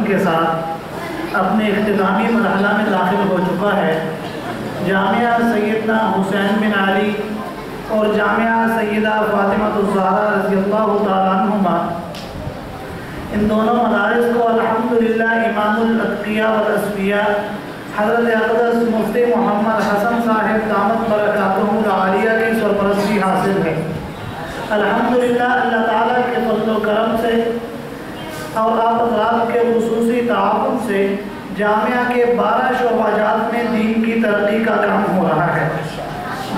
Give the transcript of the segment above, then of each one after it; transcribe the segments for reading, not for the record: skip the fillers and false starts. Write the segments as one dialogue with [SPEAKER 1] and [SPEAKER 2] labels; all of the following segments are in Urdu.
[SPEAKER 1] کرم کے ساتھ اپنے اختتامی مرحلہ میں داخل ہو چکا ہے۔ جامعہ سیدنا حسین بن علی اور جامعہ سیدہ فاطمہ الزہرا رضی اللہ تعالیٰ عنہما، ان دونوں مدارس کو الحمدللہ امام الاتقیاء والاصفیاء حضرت اقدس مفتی محمد حسن صاحب دامت برکاتہم العالیہ کی سرپرستی حاصل ہے۔ الحمدللہ اللہ تعالیٰ کے فضل و کرم سے اور آپ حضرات کے خصوصی تعاون سے جامعہ کے 12 شعبہ جات میں دین کی ترقی کا کام ہو رہا ہے۔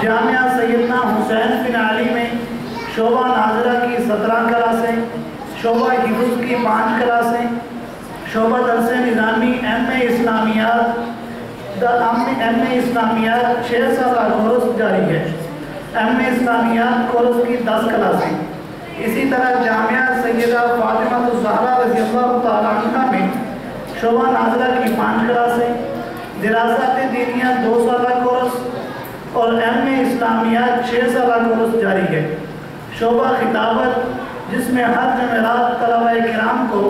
[SPEAKER 1] جامعہ سیدنا حسین بن علی میں شعبہ ناظرہ کی 17 کلاسیں، شعبہ حفظ کی 5 کلاسیں، شعبہ درس نظامی ایم اے اسلامیات 6 سالہ کورس جاری ہے۔ ایم اے اسلامیات کورس کی 10 کلاسیں۔ اسی طرح جامعہ سیدہ فاطمہ الزہرا رضی اللہ تعالیٰ عنہ میں شعبہ ناظرہ کی 5 کلاسیں، دراسات دینیہ 2 سالہ کورس اور ایم اے اسلامیات 6 سالہ کورس جاری ہے۔ شعبہ خطابت جس میں ہر جمعرات طلبہ کرام کو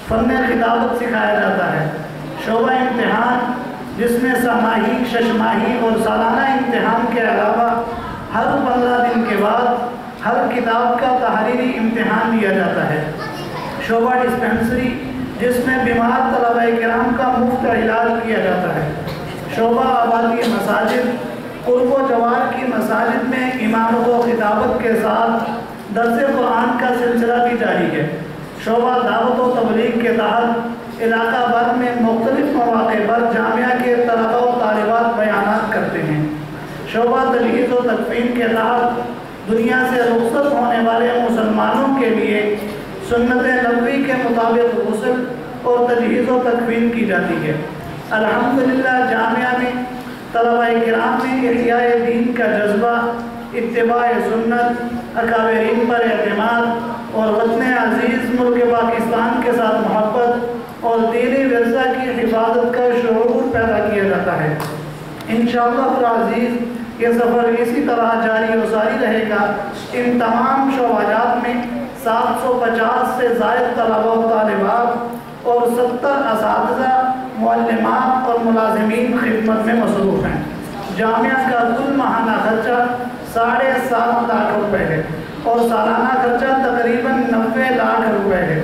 [SPEAKER 1] فن خطابت سکھایا جاتا ہے۔ شعبہ امتحان جس میں سماہی، ششماہی اور سالانہ امتحان کے علاوہ ہر 15 دن کے بعد ہر کتاب کا تحریری امتحان لیا جاتا ہے۔ شعبہ ڈسپنسری جس میں بیمار طلبہ کرام کا مفت علاج کیا جاتا ہے۔ شعبہ آبادی مساجد، قرب و جوار کی مساجد میں امامت و خطابت کے ساتھ درس قرآن کا سلسلہ بھی جاری ہے۔ شعبہ دعوت و تبلیغ کے تحت علاقہ بھر میں مختلف مواقع پر جامعہ کے طلبہ و طالبات بیانات کرتے ہیں۔ شعبہ تجہیز و تکفین کے تحت دنیا سے رخصت ہونے والے مسلمانوں کے لیے سنت نبوی کے مطابق غسل اور تجہیز و تکفین کی جاتی ہے۔ الحمدللہ جامعہ میں طلبہ کرام میں احیاء دین کا جذبہ، اتباع سنت، اکابرین پر اعتماد اور وطن عزیز ملک پاکستان کے ساتھ محبت اور دینی ورثہ کی حفاظت کا شعور پیدا کیا جاتا ہے۔ انشاءاللہ العزیز یہ سفر اسی طرح جاری و ساری رہے گا۔ ان تمام شعبات میں 750 سے زائد طلبہ و طالبات اور 70 اساتذہ، معلمات اور ملازمین خدمت میں مصروف ہیں۔ جامعہ کا کل ماہانہ خرچہ 7.5 لاکھ روپے ہے اور سالانہ خرچہ تقریباً 90 لاکھ روپے ہے۔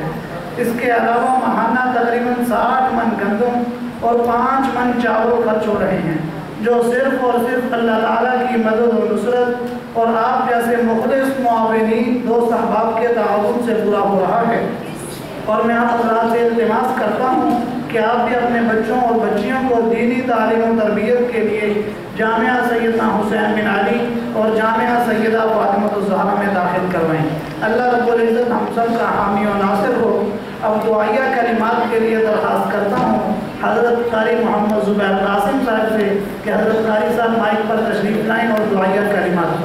[SPEAKER 1] اس کے علاوہ ماہانہ تقریباً 60 من گندم اور 5 من چاول خرچ ہو رہے ہیں، جو صرف اور صرف اللہ تعالیٰ کی مدد و نصرت اور آپ جیسے مخلص معاونین دوست احباب کے تعاون سے پورا ہو رہا ہے۔ اور میں آپ حضرات سے التماس کرتا ہوں کہ آپ بھی اپنے بچوں اور بچیوں کو دینی تعلیم و تربیت کے لیے جامعہ سیدنا حسین بن علی اور جامعہ سیدہ فاطمہ الزہرا میں داخل کروائیں۔ اللہ رب العزت ہم سب کا حامی و ناصر ہو۔ اب دعائیہ کلمات کے لیے درخواست کرتا ہوں حضرت قاری محمد زبیر قاسم صاحب سے کہ حضرت قاری صاحب مائک پر تشریف لائیں اور دعائیہ کلمات